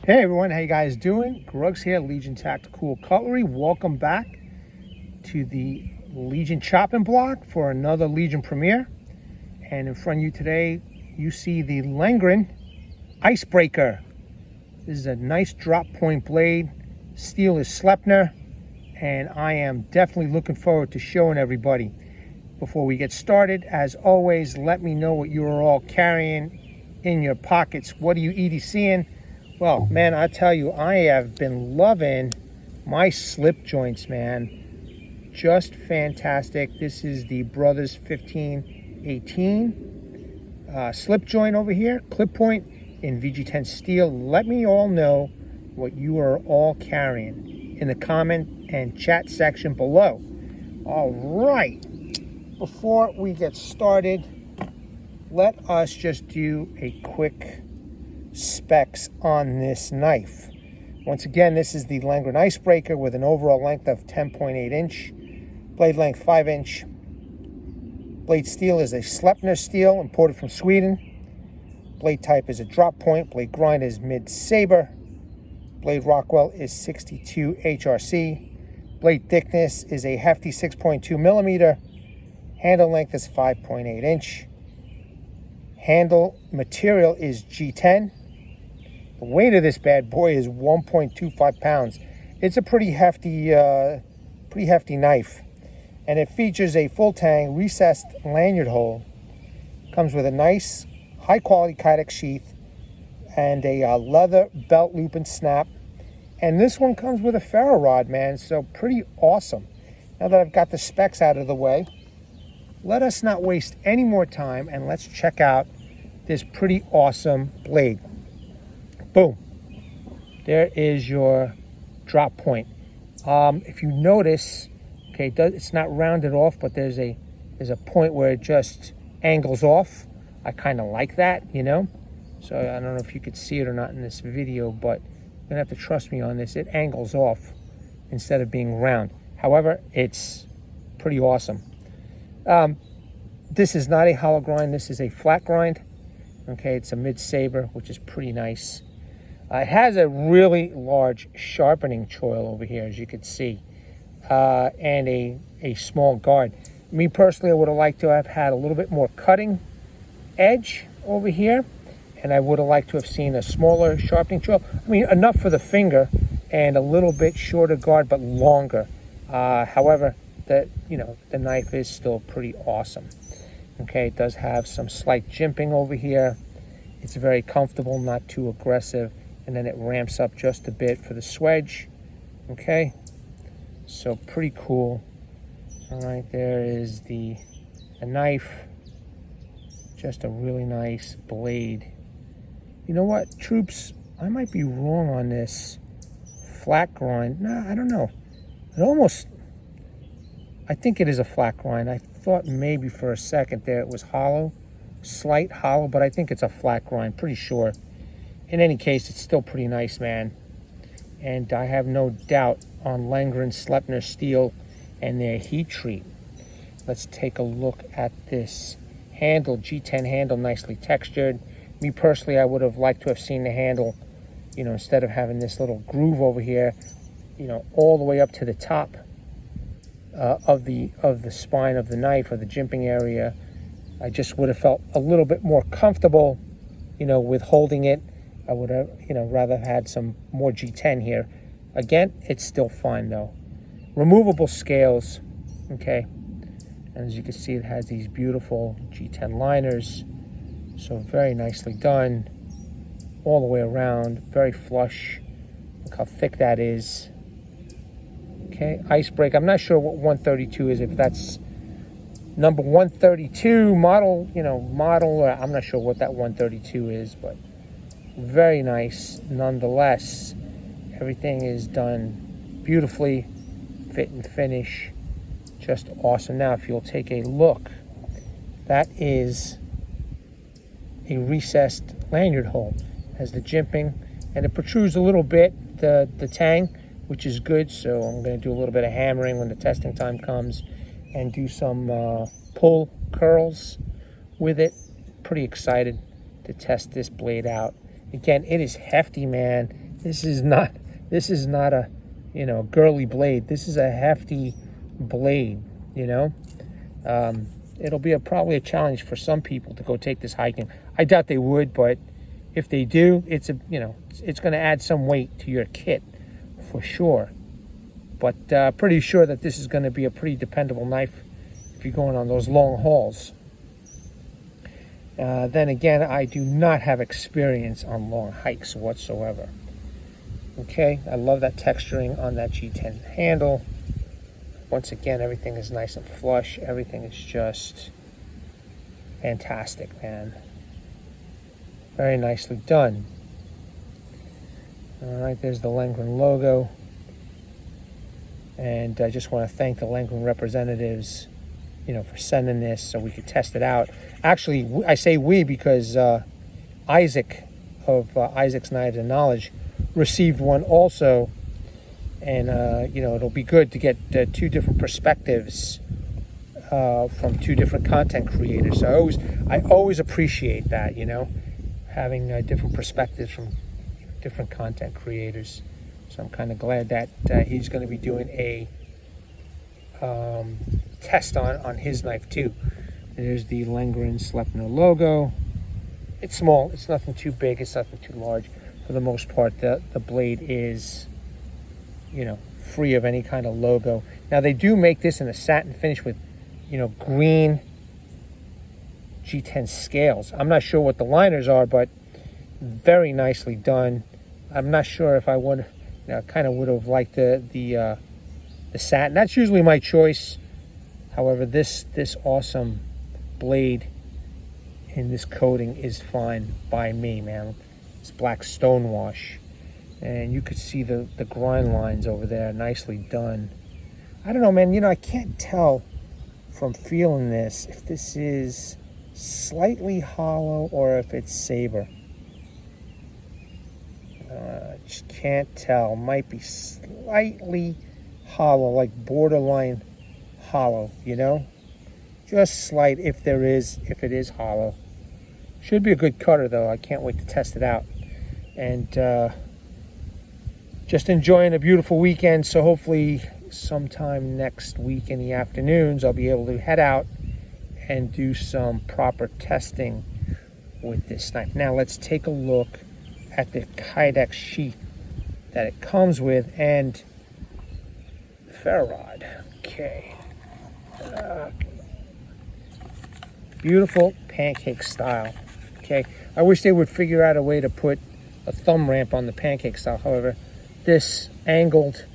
Hey everyone, how you guys doing? Grugs here, Legion Tactical Cutlery. Welcome back to the Legion chopping block for another Legion premiere. And in front of you today, you see the Lengren Icebreaker. This is a nice drop point blade. Steel is Sleipner, and I am definitely looking forward to showing everybody. Before we get started, as always, let me know what you are all carrying in your pockets. What are you EDCing? Well, man, I tell you, I have been loving my slip joints, man. Just fantastic. This is the Brothers 1518 slip joint over here, clip point in VG10 steel. Let me all know what you are all carrying in the comment and chat section below. All right, before we get started, let us just do a quick specs on this knife. Once again, this is the Lengren Icebreaker with an overall length of 10.8 inch, blade length 5 inch. Blade steel is a Sleipner steel imported from Sweden. Blade type is a drop point. Blade grind is mid saber. Blade Rockwell is 62 HRC. Blade thickness is a hefty 6.2 millimeter. Handle length is 5.8 inch. Handle material is G10. The weight of this bad boy is 1.25 pounds. It's a pretty hefty knife, and it features a full Tang recessed lanyard hole. Comes with a nice, high-quality Kydex sheath and a leather belt loop and snap. And this one comes with a ferro rod, man. So pretty awesome. Now that I've got the specs out of the way, let us not waste any more time and let's check out this pretty awesome blade. Boom. There is your drop point. If you notice, okay, it's not rounded off, but there's a point where it just angles off. I kind of like that, you know. So I don't know if you could see it or not in this video, but you're gonna have to trust me on this. It angles off instead of being round. However, it's pretty awesome. This is not a hollow grind. This is a flat grind. Okay, it's a mid saber, which is pretty nice. It has a really large sharpening choil over here, as you can see, and a small guard. Me personally, I would have liked to have had a little bit more cutting edge over here, and I would have liked to have seen a smaller sharpening choil. I mean, enough for the finger and a little bit shorter guard, but longer. However, the knife is still pretty awesome. Okay, it does have some slight jimping over here. It's very comfortable, not too aggressive. And then it ramps up just a bit for the swedge. Okay, so pretty cool. All right, there is the knife. Just a really nice blade. You know what, troops? I might be wrong on this flat grind. No, I don't know. I think it is a flat grind. I thought maybe for a second there it was hollow, slight hollow, but I think it's a flat grind, pretty sure. In any case, it's still pretty nice, man. And I have no doubt on Lengren Sleipner steel and their heat treat. Let's take a look at this handle, G10 handle, nicely textured. Me personally, I would have liked to have seen the handle, you know, instead of having this little groove over here, you know, all the way up to the top of the spine of the knife, or the jimping area. I just would have felt a little bit more comfortable, you know, with holding it. I would have, you know, rather had some more G10 here. Again, it's still fine though. Removable scales, okay. And as you can see, it has these beautiful G10 liners. So very nicely done. All the way around, very flush. Look how thick that is. Okay, icebreaker. I'm not sure what 132 is, if that's number 132 model, you know, model, or I'm not sure what that 132 is, but very nice nonetheless. Everything is done beautifully, fit and finish, just awesome. Now if you'll take a look, that is a recessed lanyard hole. It has the jimping, and it protrudes a little bit, the Tang, which is good. So I'm going to do a little bit of hammering when the testing time comes and do some pull curls with it. Pretty excited to test this blade out. Again, it is hefty, man. This is not a, you know, girly blade. This is a hefty blade, you know. It'll be probably a challenge for some people to go take this hiking. I doubt they would, but if they do, it's going to add some weight to your kit for sure. But pretty sure that this is going to be a pretty dependable knife if you're going on those long hauls. Then again, I do not have experience on long hikes whatsoever. Okay, I love that texturing on that G10 handle. Once again, everything is nice and flush. Everything is just fantastic, man. Very nicely done. All right, there's the Lengren logo. And I just want to thank the Lengren representatives, you know, for sending this so we could test it out. Actually, I say we because Isaac of Isaac's Knives and Knowledge received one also. And, you know, it'll be good to get two different perspectives from two different content creators. So I always appreciate that, you know, having different perspectives from different content creators. So I'm kind of glad that he's going to be doing a test on his knife too. And there's the Lengren Sleipner logo. It's small. It's nothing too big. It's nothing too large. For the most part, the blade is, you know, free of any kind of logo. Now they do make this in a satin finish with, you know, green G10 scales. I'm not sure what the liners are, but very nicely done. I'm not sure if I would, you know, kind of would have liked the satin. That's usually my choice. However, this awesome blade in this coating is fine by me, man. It's black stonewash. And you could see the grind lines over there, nicely done. I don't know, man, you know, I can't tell from feeling this if this is slightly hollow or if it's saber. Just can't tell. Might be slightly hollow, like borderline hollow, you know? Just slight if it is hollow. Should be a good cutter though. I can't wait to test it out. And just enjoying a beautiful weekend, so hopefully sometime next week in the afternoons I'll be able to head out and do some proper testing with this knife. Now let's take a look at the Kydex sheath that it comes with and the ferro rod. Okay. Beautiful pancake style. Okay. I wish they would figure out a way to put a thumb ramp on the pancake style. However, this angled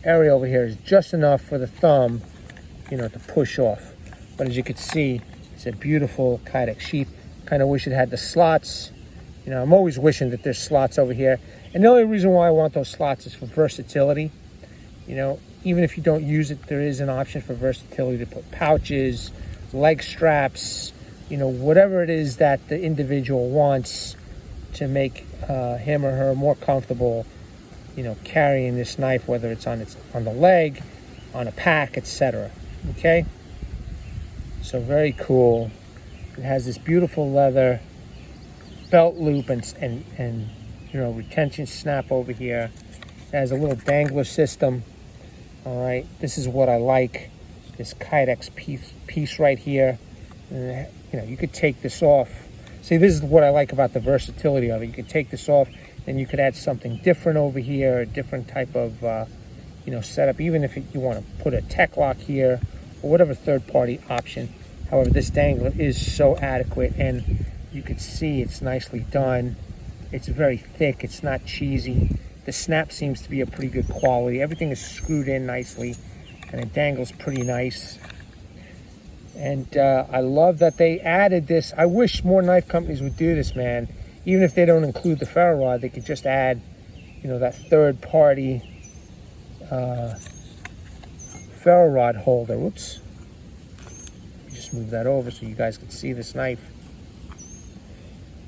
area over here is just enough for the thumb, you know, to push off. But as you can see, it's a beautiful Kydex sheath. Kind of wish it had the slots. You know, I'm always wishing that there's slots over here. And the only reason why I want those slots is for versatility. You know, even if you don't use it, there is an option for versatility to put pouches, leg straps, you know, whatever it is that the individual wants to make him or her more comfortable, you know, carrying this knife, whether it's on the leg, on a pack, etc. Okay? So very cool. It has this beautiful leather belt loop and you know, retention snap over here. It has a little dangler system. All right, this is what I like. This Kydex piece right here. And, you know, you could take this off. See, this is what I like about the versatility of it. You could take this off, and you could add something different over here, a different type of you know, setup. Even if you want to put a tech lock here or whatever third-party option. However, this dangler is so adequate, and you can see it's nicely done. It's very thick. It's not cheesy. The snap seems to be a pretty good quality. Everything is screwed in nicely, and it dangles pretty nice. And I love that they added this. I wish more knife companies would do this, man. Even if they don't include the ferro rod, they could just add, you know, that third-party ferro rod holder. Whoops. Just move that over so you guys can see this knife.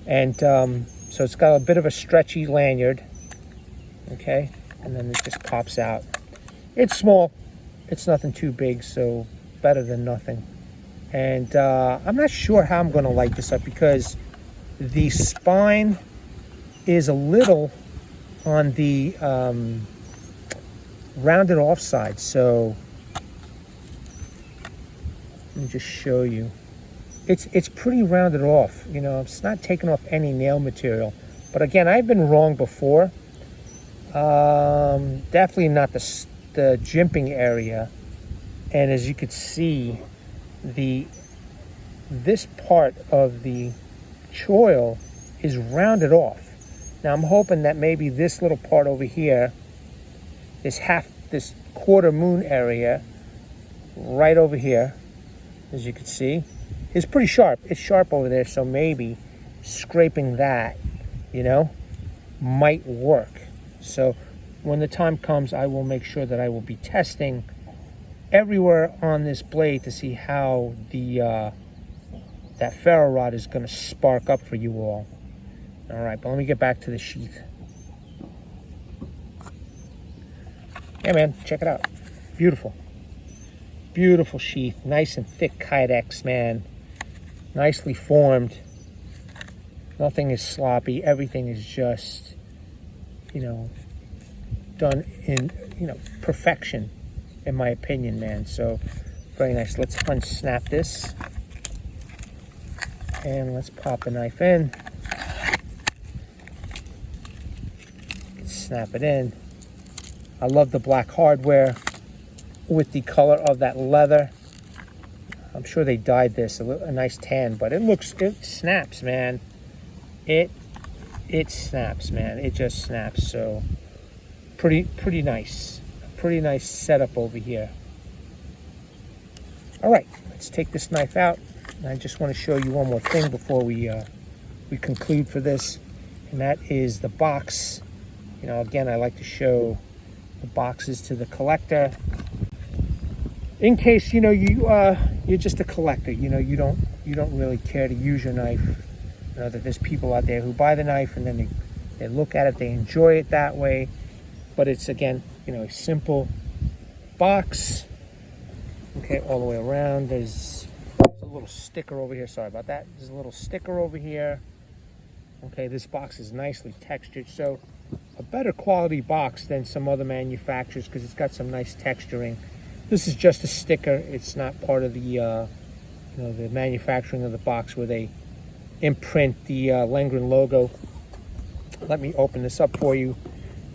And so it's got a bit of a stretchy lanyard, okay, and then it just pops out. It's small, it's nothing too big, so better than nothing. And I'm not sure how I'm going to light this up because the spine is a little on the rounded off side. So let me just show you. It's pretty rounded off. You know, it's not taking off any nail material. But again, I've been wrong before. Definitely not the jimping area. And as you could see, this part of the choil is rounded off. Now I'm hoping that maybe this little part over here, this quarter moon area, right over here, as you can see, is pretty sharp. It's sharp over there, so maybe scraping that, you know, might work. So when the time comes, I will make sure that I will be testing everywhere on this blade to see how that ferro rod is going to spark up for you all. All right, but let me get back to the sheath. Yeah, man, check it out. Beautiful. Beautiful sheath. Nice and thick Kydex, man. Nicely formed. Nothing is sloppy. Everything is just, you know, done in, you know, perfection, in my opinion, man. So, very nice. Let's unsnap this. And let's pop the knife in. Snap it in. I love the black hardware with the color of that leather. I'm sure they dyed this a nice tan, but it snaps, man. It snaps, man. It just snaps. So pretty nice. Pretty nice setup over here. All right, let's take this knife out. And I just want to show you one more thing before we conclude for this, and that is the box. You know, again, I like to show the boxes to the collector. In case, you know, you're just a collector, you know, you don't really care to use your knife. You know, that there's people out there who buy the knife and then they look at it, they enjoy it that way. But it's, again, you know, a simple box. Okay, all the way around. There's a little sticker over here. Sorry about that. There's a little sticker over here. Okay, this box is nicely textured. So a better quality box than some other manufacturers because it's got some nice texturing. This is just a sticker. It's not part of the you know, the manufacturing of the box where they imprint the Lengren logo. Let me open this up for you.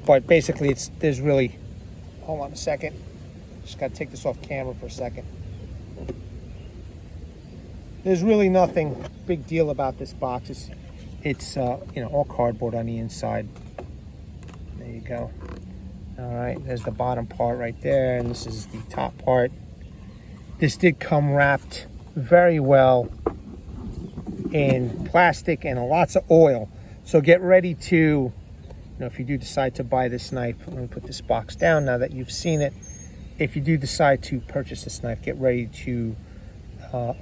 But basically, there's really, hold on a second. Just got to take this off camera for a second. There's really nothing big deal about this box. It's you know, all cardboard on the inside. There you go. All right, there's the bottom part right there, and this is the top part. This did come wrapped very well in plastic and lots of oil. So get ready to, you know, if you do decide to buy this knife, let me put this box down now that you've seen it. If you do decide to purchase this knife, get ready to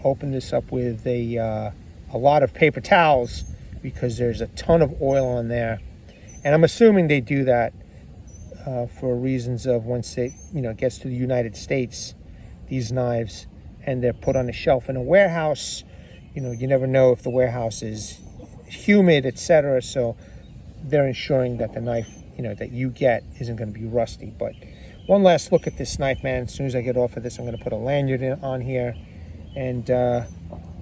open this up with a lot of paper towels because there's a ton of oil on there. And I'm assuming they do that for reasons of once it, you know, gets to the United States, these knives, and they're put on a shelf in a warehouse. You know, you never know if the warehouse is humid, etc. So they're ensuring that the knife, you know, that you get isn't going to be rusty. But one last look at this knife, man. As soon as I get off of this, I'm going to put a lanyard on here and,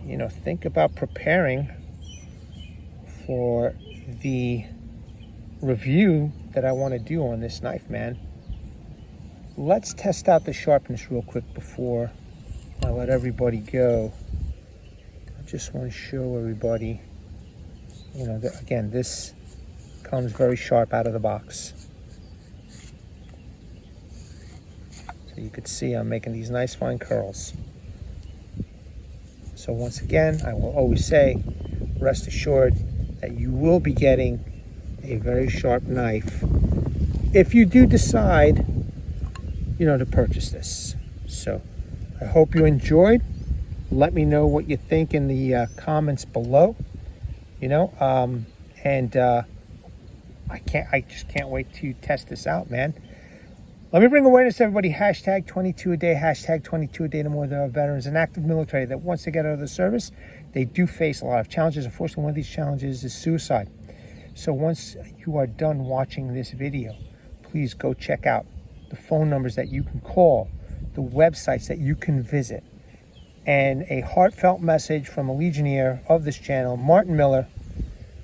you know, think about preparing for the review that I want to do on this knife, man. Let's test out the sharpness real quick before I let everybody go. I just want to show everybody, you know, that, again, this comes very sharp out of the box. So you could see I'm making these nice fine curls. So once again, I will always say, rest assured that you will be getting a very sharp knife if you do decide, you know, to purchase this. So I hope you enjoyed. Let me know what you think in the comments below, you know, and I just can't wait to test this out, man. Let me bring awareness to everybody. Hashtag 22 a day, hashtag 22 a day to more. There are veterans and active military that once they get out of the service, they do face a lot of challenges. Unfortunately, one of these challenges is suicide. So once you are done watching this video, please go check out the phone numbers that you can call, the websites that you can visit, and a heartfelt message from a Legionnaire of this channel, Martin Miller,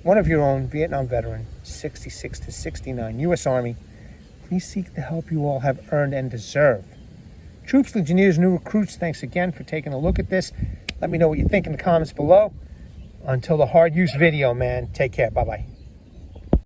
one of your own, Vietnam veteran, 66 to 69, U.S. Army. Please seek the help you all have earned and deserve. Troops, Legionnaires, new recruits, thanks again for taking a look at this. Let me know what you think in the comments below. Until the hard use video, man, take care. Bye-bye.